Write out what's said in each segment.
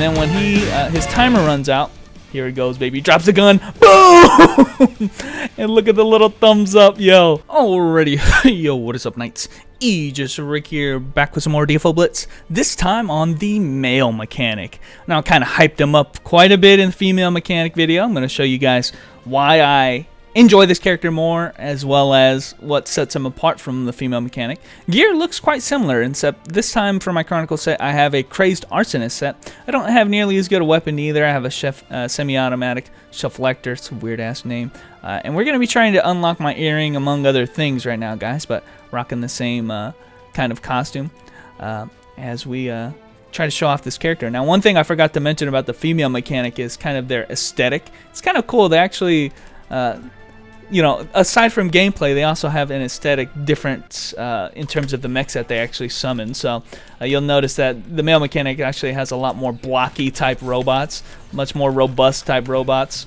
then when his timer runs out, here it goes, baby. Drops the gun. Boom! And look at the little thumbs up, yo. Alrighty. Yo, what is up, Knights? Just Rick here, back with some more DFO Blitz. This time on the male mechanic. Now, I kind of hyped him up quite a bit in the female mechanic video. I'm going to show you guys why I enjoy this character more, as well as what sets him apart from the female mechanic. Gear looks quite similar, except this time for my Chronicle set, I have a Crazed Arsonist set. I don't have nearly as good a weapon either. I have a semi-automatic Shufflector. It's a weird-ass name. And we're going to be trying to unlock my earring, among other things right now, guys, but rocking the same kind of costume as we try to show off this character. Now, one thing I forgot to mention about the female mechanic is kind of their aesthetic. It's kind of cool. They actually... you know, aside from gameplay, they also have an aesthetic difference in terms of the mechs that they actually summon. So you'll notice that the male mechanic actually has a lot more blocky type robots, much more robust type robots,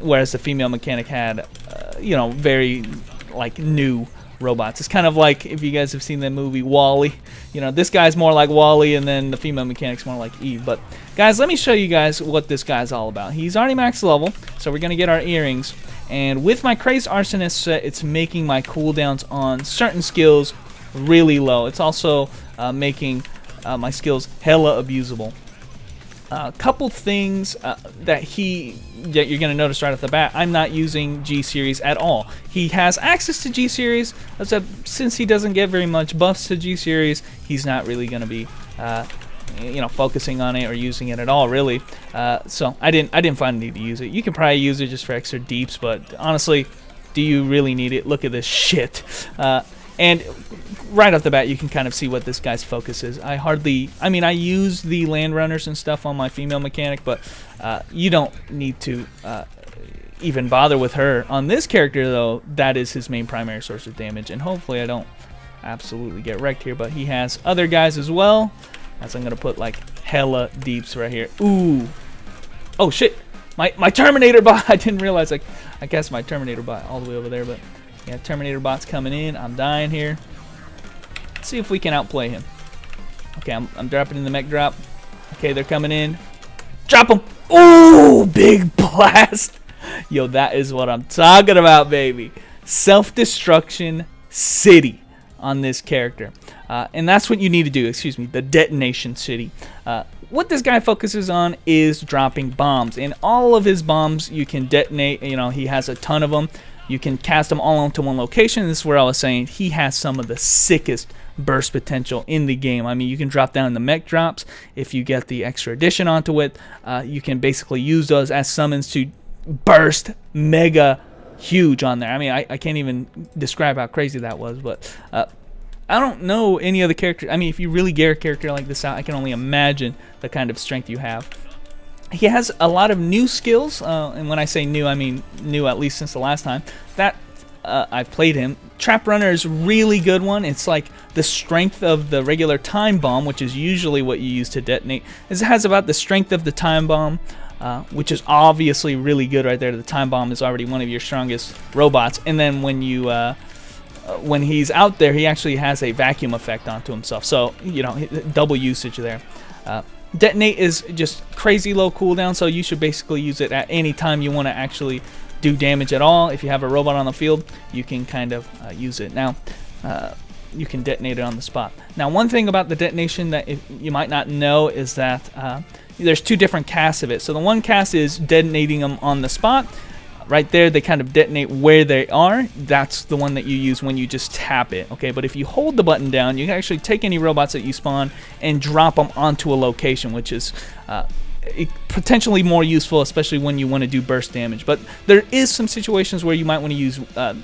whereas the female mechanic had, you know, very like new robots. It's kind of like if you guys have seen the movie WALL-E. You know, this guy's more like WALL-E, and then the female mechanic's more like Eve. But guys, let me show you guys what this guy's all about. He's already max level, so we're gonna get our earrings. And with my Crazed Arsonist set, it's making my cooldowns on certain skills really low. It's also making my skills hella abusable. A couple things that you're going to notice right off the bat, I'm not using G-Series at all. He has access to G-Series, except since he doesn't get very much buffs to G-Series, he's not really going to be you know, focusing on it or using it at all, really. So I didn't find a need to use it. You can probably use it just for extra deeps, but honestly, do you really need it? Look at this shit. And right off the bat, you can kind of see what this guy's focus is. I mean, I use the land runners and stuff on my female mechanic, but you don't need to even bother with her. On this character, though, that is his main primary source of damage, and hopefully I don't absolutely get wrecked here, but he has other guys as well. As I'm gonna put like hella deeps right here. Ooh. Oh shit. My Terminator bot. I didn't realize I cast my Terminator bot all the way over there, but yeah, Terminator bot's coming in. I'm dying here. Let's see if we can outplay him. Okay, I'm dropping in the mech drop. Okay, they're coming in. Drop them. Ooh, big blast. Yo, that is what I'm talking about, baby. Self-destruction city on this character. And that's what you need to do, excuse me, the detonation city. What this guy focuses on is dropping bombs, and all of his bombs you can detonate. You know, he has a ton of them. You can cast them all onto one location. This is where I was saying he has some of the sickest burst potential in the game. I mean, you can drop down the mech drops if you get the extra addition onto it. You can basically use those as summons to burst mega huge on there. I mean, I can't even describe how crazy that was, but I don't know any other character. I mean, if you really gear a character like this out, I can only imagine the kind of strength you have. He has a lot of new skills, and when I say new, I mean new at least since the last time that I've played him. Trap Runner is a really good one. It's like the strength of the regular time bomb, which is usually what you use to detonate. It has about the strength of the time bomb, which is obviously really good right there. The time bomb is already one of your strongest robots, and then when you when he's out there, he actually has a vacuum effect onto himself. So, you know, double usage there. Detonate is just crazy low cooldown, so you should basically use it at any time you want to actually do damage at all. If you have a robot on the field, you can kind of use it. Now, you can detonate it on the spot. Now, one thing about the detonation that you might not know is that there's two different casts of it. So the one cast is detonating them on the spot. Right there, they kind of detonate where they are. That's the one that you use when you just tap it, okay? But if you hold the button down, you can actually take any robots that you spawn and drop them onto a location, which is potentially more useful, especially when you want to do burst damage. But there is some situations where you might want to use,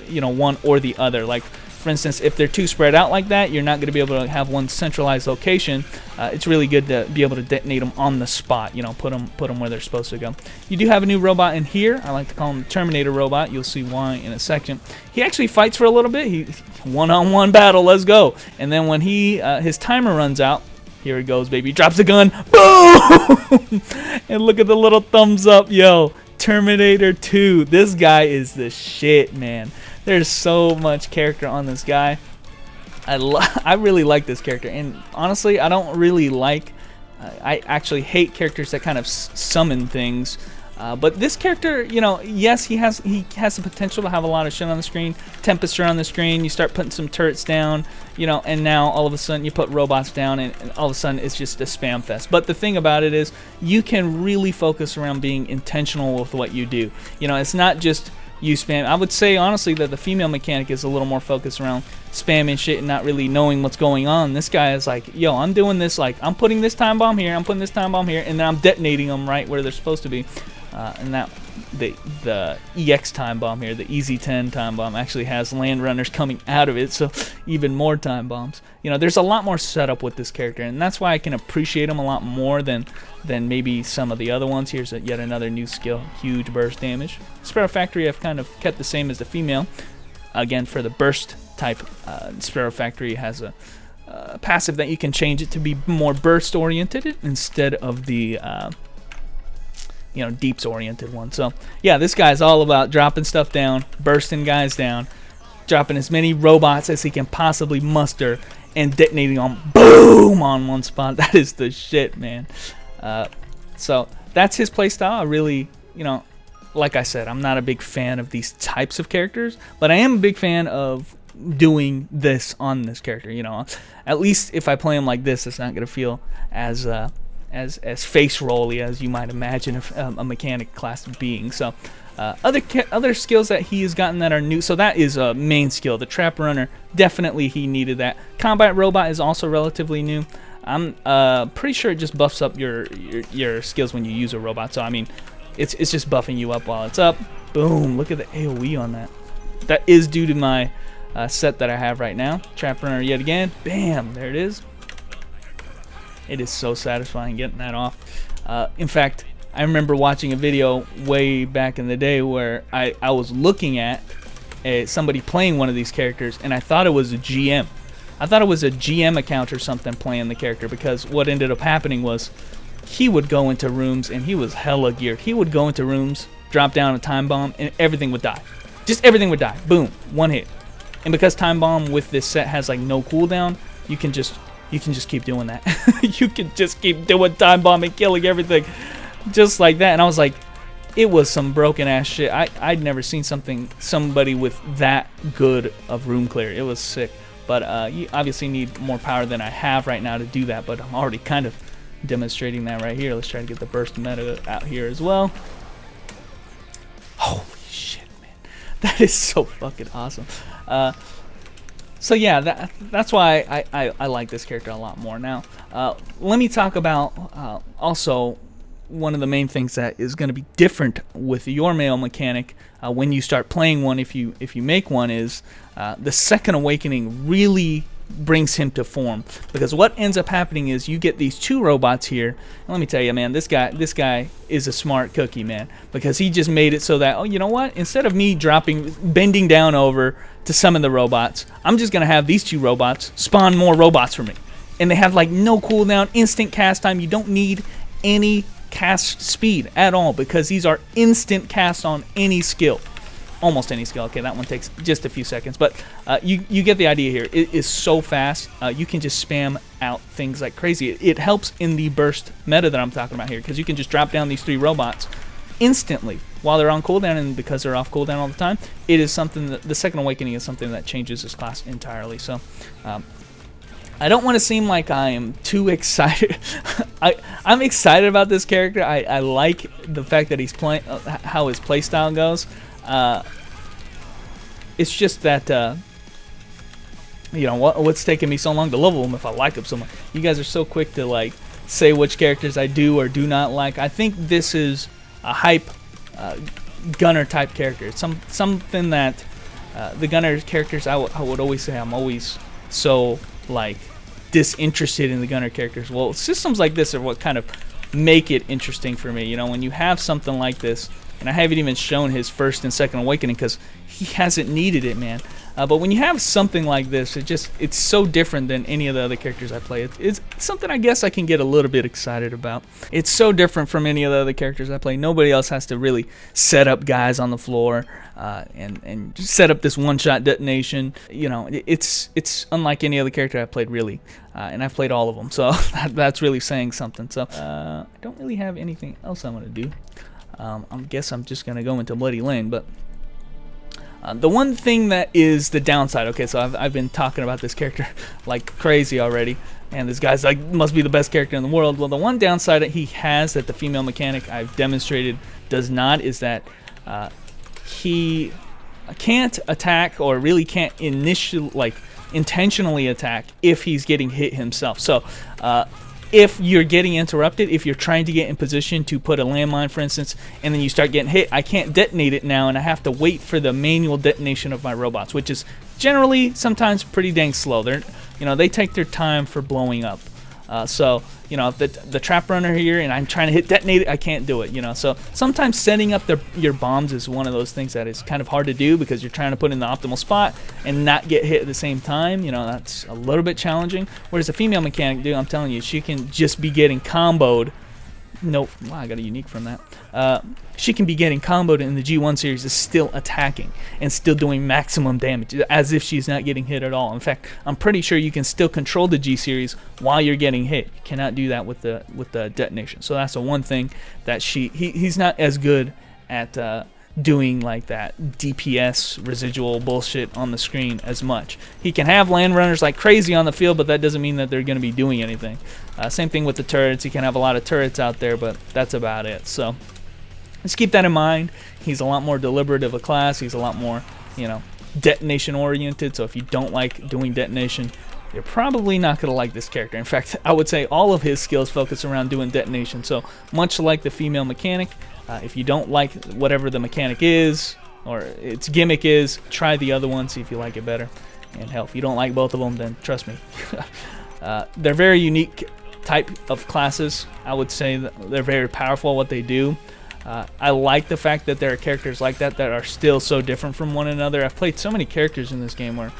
you know, one or the other. Like, for instance, if they're too spread out like that, you're not going to be able to have one centralized location. It's really good to be able to detonate them on the spot, you know, put them where they're supposed to go. You do have a new robot in here. I like to call him the Terminator robot. You'll see why in a second. He actually fights for a little bit. He one-on-one battle, let's go. And then when his timer runs out, here it goes, baby. Drops the gun. Boom! And look at the little thumbs up, yo. Terminator 2. This guy is the shit, man. There's so much character on this guy. I really like this character, and honestly, I don't really like I actually hate characters that kind of summon things. But this character, you know, yes, he has the potential to have a lot of shit on the screen. Tempester on the screen, you start putting some turrets down, you know, and now all of a sudden you put robots down, and all of a sudden it's just a spam fest. But the thing about it is, you can really focus around being intentional with what you do. You know, it's not just you spam. I would say honestly that the female mechanic is a little more focused around spamming shit and not really knowing what's going on. This guy is like, yo, I'm doing this, like, I'm putting this time bomb here, I'm putting this time bomb here, and then I'm detonating them right where they're supposed to be. And that the EX time bomb here, the Easy 10 time bomb, actually has land runners coming out of it, so even more time bombs. You know, there's a lot more setup with this character, and that's why I can appreciate him a lot more than maybe some of the other ones. Here's yet another new skill, huge burst damage. Sparrow Factory I've kind of kept the same as the female. Again, for the burst type, Sparrow Factory has a passive that you can change it to be more burst oriented instead of the you know, deeps oriented one. So yeah, this guy's all about dropping stuff down, bursting guys down, dropping as many robots as he can possibly muster, and detonating them, boom, on one spot. That is the shit, man. So that's his playstyle. I really, you know, like I said, I'm not a big fan of these types of characters, but I am a big fan of doing this on this character. You know, at least if I play him like this, it's not gonna feel as face rolly as you might imagine a mechanic class being. So other skills that he has gotten that are new, so that is a main skill, the Trap Runner. Definitely he needed that. Combat Robot is also relatively new. I'm pretty sure it just buffs up your skills when you use a robot. So I mean, it's just buffing you up while it's up. Boom, look at the AoE on that. That is due to my set that I have right now. Trap Runner yet again. Bam, there it is. It is so satisfying getting that off. In fact, I remember watching a video way back in the day where I was looking at somebody playing one of these characters, and I thought it was a GM. I thought it was a GM account or something playing the character, because what ended up happening was he would go into rooms and he was hella geared. He would go into rooms, drop down a time bomb, and everything would die. Just everything would die. Boom, one hit. And because time bomb with this set has like no cooldown, you can just keep doing that. You can just keep doing time bomb and killing everything just like that. And I was like, it was some broken ass shit. I'd never seen somebody with that good of room clear. It was sick. But you obviously need more power than I have right now to do that, but I'm already kind of demonstrating that right here. Let's try to get the burst meta out here as well. Holy shit, man. That is so fucking awesome. So yeah, that's why I like this character a lot more. Now, let me talk about also one of the main things that is going to be different with your male mechanic when you start playing one, if you make one, is the Second Awakening really brings him to form. Because what ends up happening is you get these two robots here. And let me tell you, man, this guy is a smart cookie, man, because he just made it so that, oh, you know what? Instead of me bending down over to summon the robots, I'm just gonna have these two robots spawn more robots for me, and they have like no cooldown, instant cast time. You don't need any cast speed at all, because these are instant cast on any skill. Almost any skill. Okay, that one takes just a few seconds, but you get the idea here. It is so fast. You can just spam out things like crazy. It helps in the burst meta that I'm talking about here, because you can just drop down these three robots instantly while they're on cooldown, and because they're off cooldown all the time, it is something that the Second Awakening is something that changes this class entirely. So I don't want to seem like I am too excited. I'm excited about this character. I like the fact that he's playing, how his playstyle goes. It's just that you know, what's taking me so long to level him if I like him so much. You guys are so quick to like say which characters I do or do not like. I think this is a hype gunner type character. It's something that the gunner characters, I would always say I'm always so like disinterested in the gunner characters. Well, systems like this are what kind of make it interesting for me. You know, when you have something like this, and I haven't even shown his First and Second Awakening because he hasn't needed it, man. But when you have something like this, it's so different than any of the other characters I play. It's something I guess I can get a little bit excited about. It's so different from any of the other characters I play. Nobody else has to really set up guys on the floor and just set up this one-shot detonation. You know, it's unlike any other character I played, really. And I've played all of them, so that's really saying something. So I don't really have anything else I want to do. I guess I'm just going to go into Bloody Lane, but the one thing that is the downside, okay, so I've been talking about this character like crazy already, and this guy's like, must be the best character in the world. Well, the one downside that he has that the female mechanic I've demonstrated does not is that he can't attack, or really can't intentionally attack if he's getting hit himself. So if you're getting interrupted, if you're trying to get in position to put a landmine, for instance, and then you start getting hit, I can't detonate it now, and I have to wait for the manual detonation of my robots, which is generally sometimes pretty dang slow. They take their time for blowing up. So if the trap runner here and I'm trying to hit detonate it, I can't do it. So sometimes setting up your bombs is one of those things that is kind of hard to do, because you're trying to put in the optimal spot and not get hit at the same time. That's a little bit challenging. Whereas a female mechanic, dude, I'm telling you, she can just be getting comboed. Nope, wow, I got a unique from that. She can be getting comboed in the G1 series, is still attacking and still doing maximum damage, as if she's not getting hit at all. In fact, I'm pretty sure you can still control the G series while you're getting hit. You cannot do that with the detonation. So that's the one thing that he's not as good at doing, like that DPS residual bullshit on the screen as much. He can have land runners like crazy on the field, but that doesn't mean that they're going to be doing anything. Same thing with the turrets. He can have a lot of turrets out there, but that's about it. So let's keep that in mind. He's a lot more deliberative a class. He's a lot more, detonation oriented. So if you don't like doing detonation, you're probably not going to like this character. In fact, I would say all of his skills focus around doing detonation. So much like the female mechanic, if you don't like whatever the mechanic is or its gimmick is, try the other one, see if you like it better. And hell, if you don't like both of them, then trust me. They're very unique type of classes. I would say that they're very powerful what they do. I like the fact that there are characters like that are still so different from one another. I've played so many characters in this game where,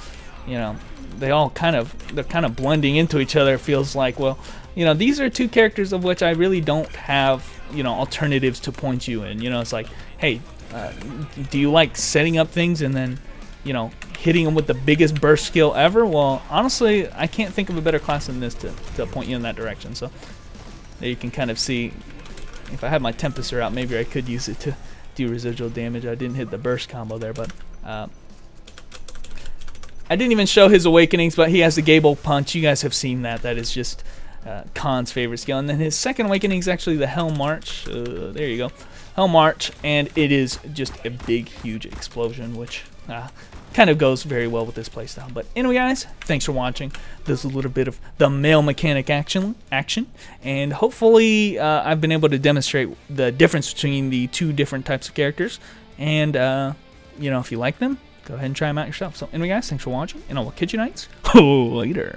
they're kind of blending into each other. It feels like, well, these are two characters of which I really don't have, alternatives to point you in. It's like, hey, do you like setting up things and then, hitting them with the biggest burst skill ever? Well, honestly, I can't think of a better class than this to point you in that direction. So there you can kind of see, if I had my Tempester out, maybe I could use it to do residual damage. I didn't hit the burst combo there, but I didn't even show his awakenings, but he has the Gable punch. You guys have seen that. That is just Khan's favorite skill. And then his second awakening is actually the Hell March. There you go. Hell March, and it is just a big, huge explosion, which kind of goes very well with this playstyle. But anyway, guys, thanks for watching. This is a little bit of the male mechanic action, and hopefully I've been able to demonstrate the difference between the two different types of characters. And if you like them, go ahead and try them out yourself. So anyway, guys, thanks for watching, and I will catch you nights later.